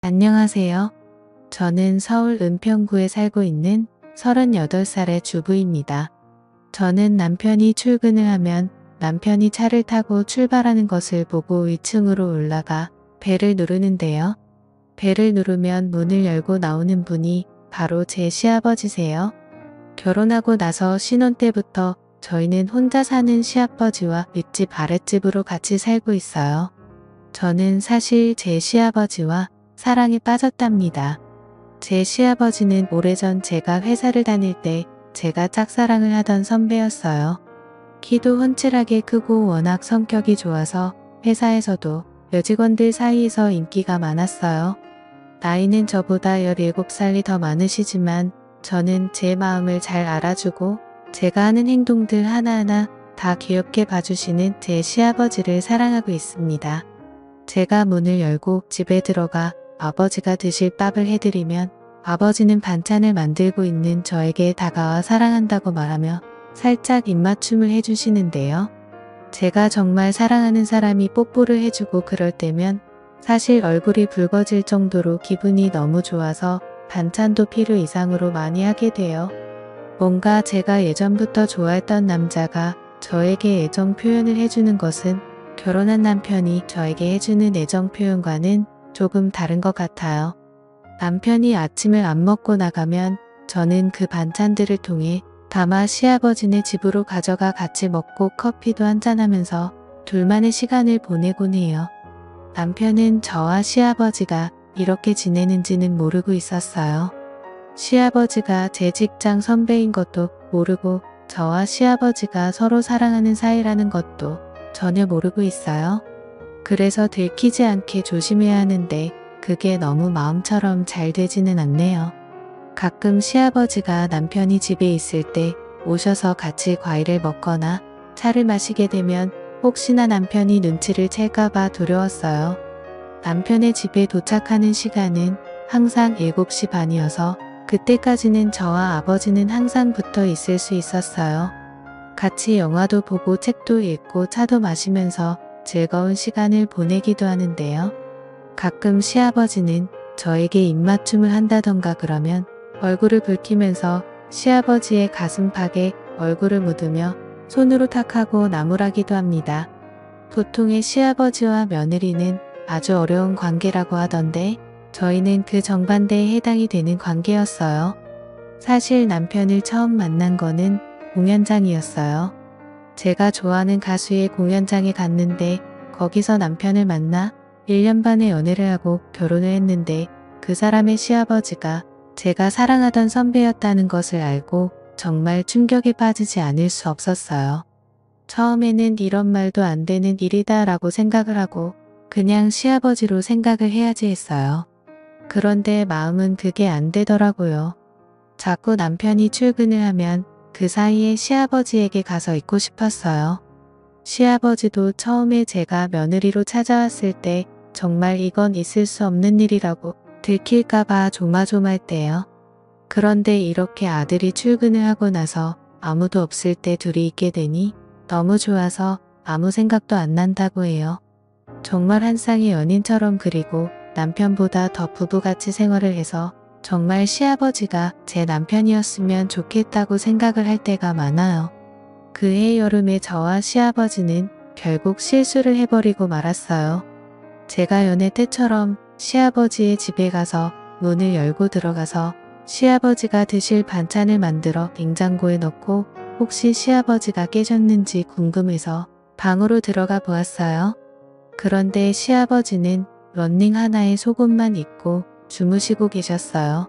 안녕하세요. 저는 서울 은평구에 살고 있는 38살의 주부입니다. 저는 남편이 출근을 하면 남편이 차를 타고 출발하는 것을 보고 2층으로 올라가 벨을 누르는데요. 벨을 누르면 문을 열고 나오는 분이 바로 제 시아버지세요. 결혼하고 나서 신혼 때부터 저희는 혼자 사는 시아버지와 윗집 아랫집으로 같이 살고 있어요. 저는 사실 제 시아버지와 사랑에 빠졌답니다. 제 시아버지는 오래전 제가 회사를 다닐 때 제가 짝사랑을 하던 선배였어요. 키도 훤칠하게 크고 워낙 성격이 좋아서 회사에서도 여직원들 사이에서 인기가 많았어요. 나이는 저보다 17살이 더 많으시지만 저는 제 마음을 잘 알아주고 제가 하는 행동들 하나하나 다 귀엽게 봐주시는 제 시아버지를 사랑하고 있습니다. 제가 문을 열고 집에 들어가 아버지가 드실 밥을 해드리면 아버지는 반찬을 만들고 있는 저에게 다가와 사랑한다고 말하며 살짝 입맞춤을 해주시는데요. 제가 정말 사랑하는 사람이 뽀뽀를 해주고 그럴 때면 사실 얼굴이 붉어질 정도로 기분이 너무 좋아서 반찬도 필요 이상으로 많이 하게 돼요. 뭔가 제가 예전부터 좋아했던 남자가 저에게 애정 표현을 해주는 것은 결혼한 남편이 저에게 해주는 애정 표현과는 조금 다른 것 같아요. 남편이 아침을 안 먹고 나가면 저는 그 반찬들을 통해 담아 시아버지네 집으로 가져가 같이 먹고 커피도 한잔하면서 둘만의 시간을 보내곤 해요. 남편은 저와 시아버지가 이렇게 지내는지는 모르고 있었어요. 시아버지가 제 직장 선배인 것도 모르고 저와 시아버지가 서로 사랑하는 사이라는 것도 전혀 모르고 있어요. 그래서 들키지 않게 조심해야 하는데 그게 너무 마음처럼 잘 되지는 않네요. 가끔 시아버지가 남편이 집에 있을 때 오셔서 같이 과일을 먹거나 차를 마시게 되면 혹시나 남편이 눈치를 챌까봐 두려웠어요. 남편의 집에 도착하는 시간은 항상 7시 반이어서 그때까지는 저와 아버지는 항상 붙어 있을 수 있었어요. 같이 영화도 보고 책도 읽고 차도 마시면서 즐거운 시간을 보내기도 하는데요. 가끔 시아버지는 저에게 입맞춤을 한다던가 그러면 얼굴을 붉히면서 시아버지의 가슴팍에 얼굴을 묻으며 손으로 탁하고 나무라기도 합니다. 보통의 시아버지와 며느리는 아주 어려운 관계라고 하던데 저희는 그 정반대에 해당이 되는 관계였어요. 사실 남편을 처음 만난 거는 공연장이었어요. 제가 좋아하는 가수의 공연장에 갔는데 거기서 남편을 만나 1년 반의 연애를 하고 결혼을 했는데 그 사람의 시아버지가 제가 사랑하던 선배였다는 것을 알고 정말 충격에 빠지지 않을 수 없었어요. 처음에는 이런 말도 안 되는 일이다 라고 생각을 하고 그냥 시아버지로 생각을 해야지 했어요. 그런데 마음은 그게 안 되더라고요. 자꾸 남편이 출근을 하면 그 사이에 시아버지에게 가서 있고 싶었어요. 시아버지도 처음에 제가 며느리로 찾아왔을 때 정말 이건 있을 수 없는 일이라고 들킬까봐 조마조마했대요. 그런데 이렇게 아들이 출근을 하고 나서 아무도 없을 때 둘이 있게 되니 너무 좋아서 아무 생각도 안 난다고 해요. 정말 한 쌍의 연인처럼 그리고 남편보다 더 부부같이 생활을 해서 정말 시아버지가 제 남편이었으면 좋겠다고 생각을 할 때가 많아요. 그해 여름에 저와 시아버지는 결국 실수를 해버리고 말았어요. 제가 연애 때처럼 시아버지의 집에 가서 문을 열고 들어가서 시아버지가 드실 반찬을 만들어 냉장고에 넣고 혹시 시아버지가 깨셨는지 궁금해서 방으로 들어가 보았어요. 그런데 시아버지는 런닝 하나에 속옷만 입고 주무시고 계셨어요.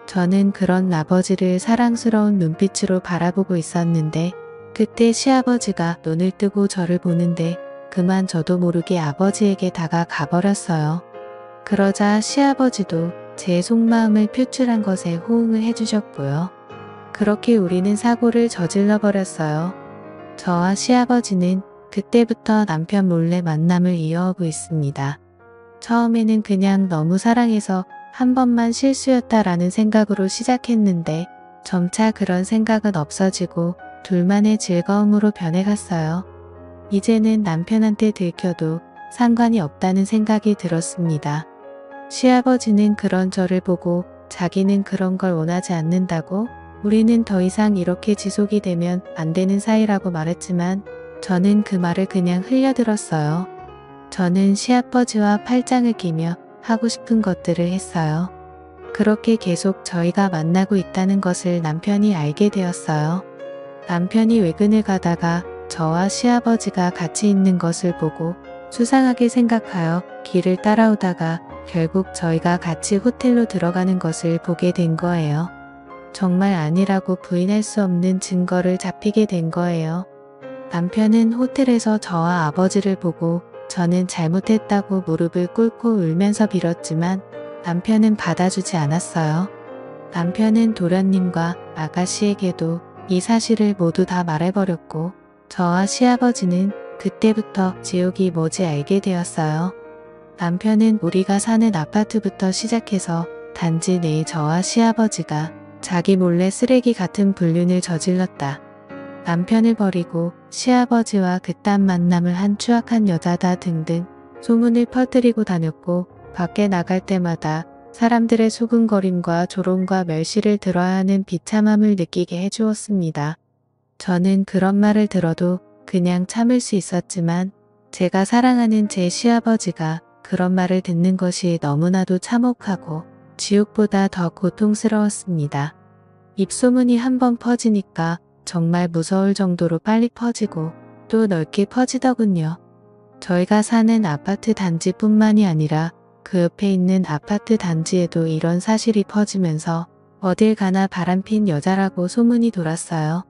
저는 그런 아버지를 사랑스러운 눈빛으로 바라보고 있었는데 그때 시아버지가 눈을 뜨고 저를 보는데 그만 저도 모르게 아버지에게 다가가 버렸어요. 그러자 시아버지도 제 속마음을 표출한 것에 호응을 해주셨고요. 그렇게 우리는 사고를 저질러 버렸어요. 저와 시아버지는 그때부터 남편 몰래 만남을 이어오고 있습니다. 처음에는 그냥 너무 사랑해서 한 번만 실수였다라는 생각으로 시작했는데 점차 그런 생각은 없어지고 둘만의 즐거움으로 변해갔어요. 이제는 남편한테 들켜도 상관이 없다는 생각이 들었습니다. 시아버지는 그런 저를 보고 자기는 그런 걸 원하지 않는다고, 우리는 더 이상 이렇게 지속이 되면 안 되는 사이라고 말했지만 저는 그 말을 그냥 흘려들었어요. 저는 시아버지와 팔짱을 끼며 하고 싶은 것들을 했어요. 그렇게 계속 저희가 만나고 있다는 것을 남편이 알게 되었어요. 남편이 외근을 가다가 저와 시아버지가 같이 있는 것을 보고 수상하게 생각하여 길을 따라오다가 결국 저희가 같이 호텔로 들어가는 것을 보게 된 거예요. 정말 아니라고 부인할 수 없는 증거를 잡히게 된 거예요. 남편은 호텔에서 저와 아버지를 보고 저는 잘못했다고 무릎을 꿇고 울면서 빌었지만 남편은 받아주지 않았어요. 남편은 도련님과 아가씨에게도 이 사실을 모두 다 말해버렸고 저와 시아버지는 그때부터 지옥이 뭐지 알게 되었어요. 남편은 우리가 사는 아파트부터 시작해서 단지 내에 저와 시아버지가 자기 몰래 쓰레기 같은 불륜을 저질렀다. 남편을 버리고 시아버지와 그딴 만남을 한 추악한 여자다 등등 소문을 퍼뜨리고 다녔고 밖에 나갈 때마다 사람들의 수군거림과 조롱과 멸시를 들어야 하는 비참함을 느끼게 해주었습니다. 저는 그런 말을 들어도 그냥 참을 수 있었지만 제가 사랑하는 제 시아버지가 그런 말을 듣는 것이 너무나도 참혹하고 지옥보다 더 고통스러웠습니다. 입소문이 한번 퍼지니까 정말 무서울 정도로 빨리 퍼지고 또 넓게 퍼지더군요. 저희가 사는 아파트 단지뿐만이 아니라 그 옆에 있는 아파트 단지에도 이런 사실이 퍼지면서 어딜 가나 바람핀 여자라고 소문이 돌았어요.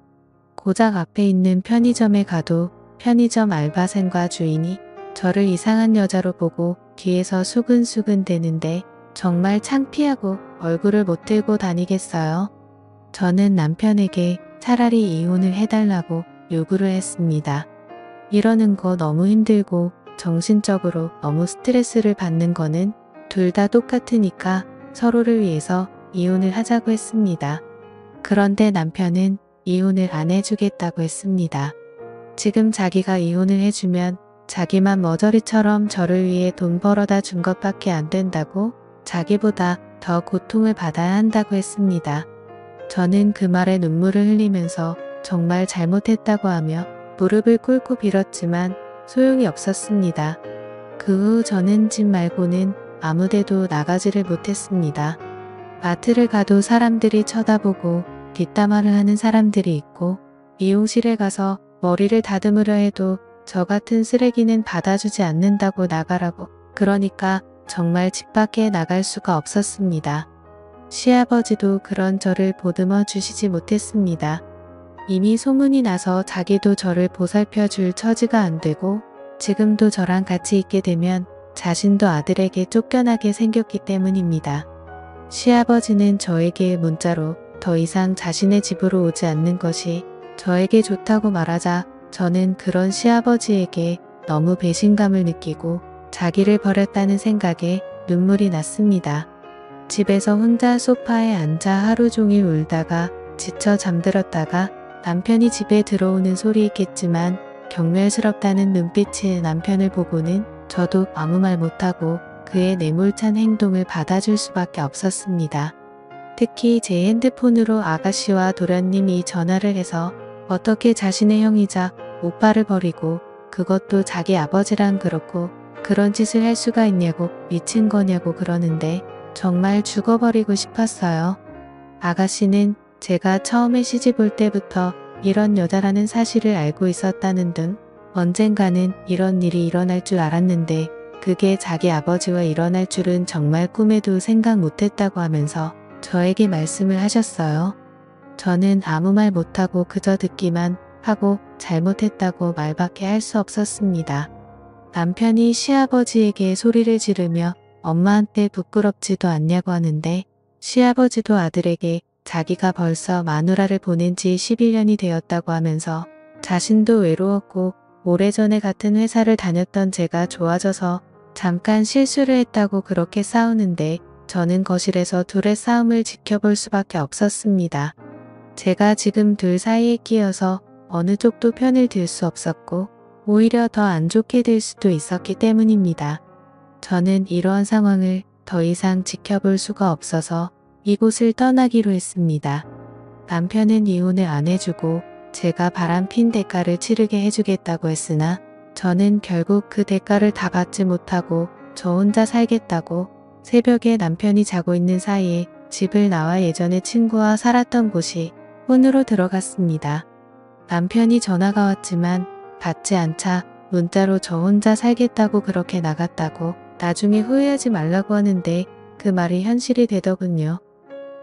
고작 앞에 있는 편의점에 가도 편의점 알바생과 주인이 저를 이상한 여자로 보고 뒤에서 수근수근 대는데 정말 창피하고 얼굴을 못 들고 다니겠어요. 저는 남편에게 차라리 이혼을 해달라고 요구를 했습니다. 이러는 거 너무 힘들고 정신적으로 너무 스트레스를 받는 거는 둘 다 똑같으니까 서로를 위해서 이혼을 하자고 했습니다. 그런데 남편은 이혼을 안 해주겠다고 했습니다. 지금 자기가 이혼을 해주면 자기만 머저리처럼 저를 위해 돈 벌어다 준 것밖에 안 된다고, 자기보다 더 고통을 받아야 한다고 했습니다. 저는 그 말에 눈물을 흘리면서 정말 잘못했다고 하며 무릎을 꿇고 빌었지만 소용이 없었습니다. 그 후 저는 집 말고는 아무데도 나가지를 못했습니다. 마트를 가도 사람들이 쳐다보고 뒷담화를 하는 사람들이 있고 미용실에 가서 머리를 다듬으려 해도 저 같은 쓰레기는 받아주지 않는다고 나가라고, 그러니까 정말 집 밖에 나갈 수가 없었습니다. 시아버지도 그런 저를 보듬어 주시지 못했습니다. 이미 소문이 나서 자기도 저를 보살펴 줄 처지가 안 되고 지금도 저랑 같이 있게 되면 자신도 아들에게 쫓겨나게 생겼기 때문입니다. 시아버지는 저에게 문자로 더 이상 자신의 집으로 오지 않는 것이 저에게 좋다고 말하자 저는 그런 시아버지에게 너무 배신감을 느끼고 자기를 버렸다는 생각에 눈물이 났습니다. 집에서 혼자 소파에 앉아 하루 종일 울다가 지쳐 잠들었다가 남편이 집에 들어오는 소리있겠지만 경멸스럽다는 눈빛의 남편을 보고는 저도 아무 말 못하고 그의 내몰찬 행동을 받아줄 수밖에 없었습니다. 특히 제 핸드폰으로 아가씨와 도련님이 전화를 해서 어떻게 자신의 형이자 오빠를 버리고 그것도 자기 아버지랑 그렇고 그런 짓을 할 수가 있냐고, 미친 거냐고 그러는데 정말 죽어버리고 싶었어요. 아가씨는 제가 처음에 시집 올 때부터 이런 여자라는 사실을 알고 있었다는 등 언젠가는 이런 일이 일어날 줄 알았는데 그게 자기 아버지와 일어날 줄은 정말 꿈에도 생각 못했다고 하면서 저에게 말씀을 하셨어요. 저는 아무 말 못하고 그저 듣기만 하고 잘못했다고 말밖에 할 수 없었습니다. 남편이 시아버지에게 소리를 지르며 엄마한테 부끄럽지도 않냐고 하는데 시아버지도 아들에게 자기가 벌써 마누라를 보낸 지 11년이 되었다고 하면서 자신도 외로웠고 오래전에 같은 회사를 다녔던 제가 좋아져서 잠깐 실수를 했다고 그렇게 싸우는데 저는 거실에서 둘의 싸움을 지켜볼 수밖에 없었습니다. 제가 지금 둘 사이에 끼어서 어느 쪽도 편을 들 수 없었고 오히려 더 안 좋게 될 수도 있었기 때문입니다. 저는 이러한 상황을 더 이상 지켜볼 수가 없어서 이곳을 떠나기로 했습니다. 남편은 이혼을 안 해주고 제가 바람핀 대가를 치르게 해주겠다고 했으나 저는 결국 그 대가를 다 받지 못하고 저 혼자 살겠다고 새벽에 남편이 자고 있는 사이에 집을 나와 예전에 친구와 살았던 곳이 혼으로 들어갔습니다. 남편이 전화가 왔지만 받지 않자 문자로 저 혼자 살겠다고 그렇게 나갔다고 나중에 후회하지 말라고 하는데 그 말이 현실이 되더군요.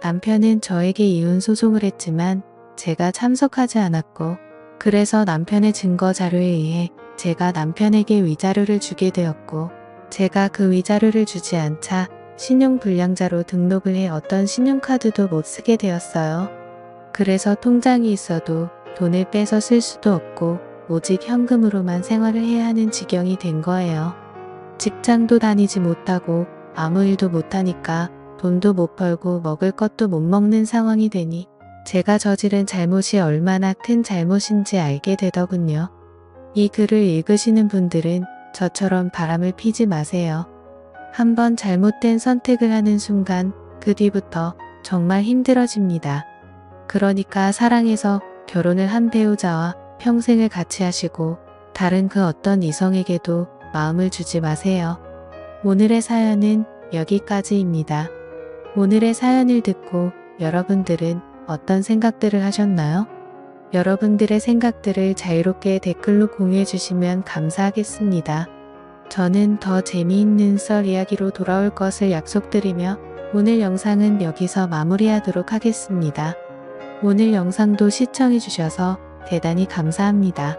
남편은 저에게 이혼 소송을 했지만 제가 참석하지 않았고 그래서 남편의 증거 자료에 의해 제가 남편에게 위자료를 주게 되었고 제가 그 위자료를 주지 않자 신용불량자로 등록을 해 어떤 신용카드도 못 쓰게 되었어요. 그래서 통장이 있어도 돈을 빼서 쓸 수도 없고 오직 현금으로만 생활을 해야 하는 지경이 된 거예요. 직장도 다니지 못하고 아무 일도 못하니까 돈도 못 벌고 먹을 것도 못 먹는 상황이 되니 제가 저지른 잘못이 얼마나 큰 잘못인지 알게 되더군요. 이 글을 읽으시는 분들은 저처럼 바람을 피지 마세요. 한번 잘못된 선택을 하는 순간 그 뒤부터 정말 힘들어집니다. 그러니까 사랑해서 결혼을 한 배우자와 평생을 같이 하시고 다른 그 어떤 이성에게도 마음을 주지 마세요. 오늘의 사연은 여기까지입니다. 오늘의 사연을 듣고 여러분들은 어떤 생각들을 하셨나요? 여러분들의 생각들을 자유롭게 댓글로 공유해 주시면 감사하겠습니다. 저는 더 재미있는 썰 이야기로 돌아올 것을 약속드리며 오늘 영상은 여기서 마무리하도록 하겠습니다. 오늘 영상도 시청해 주셔서 대단히 감사합니다.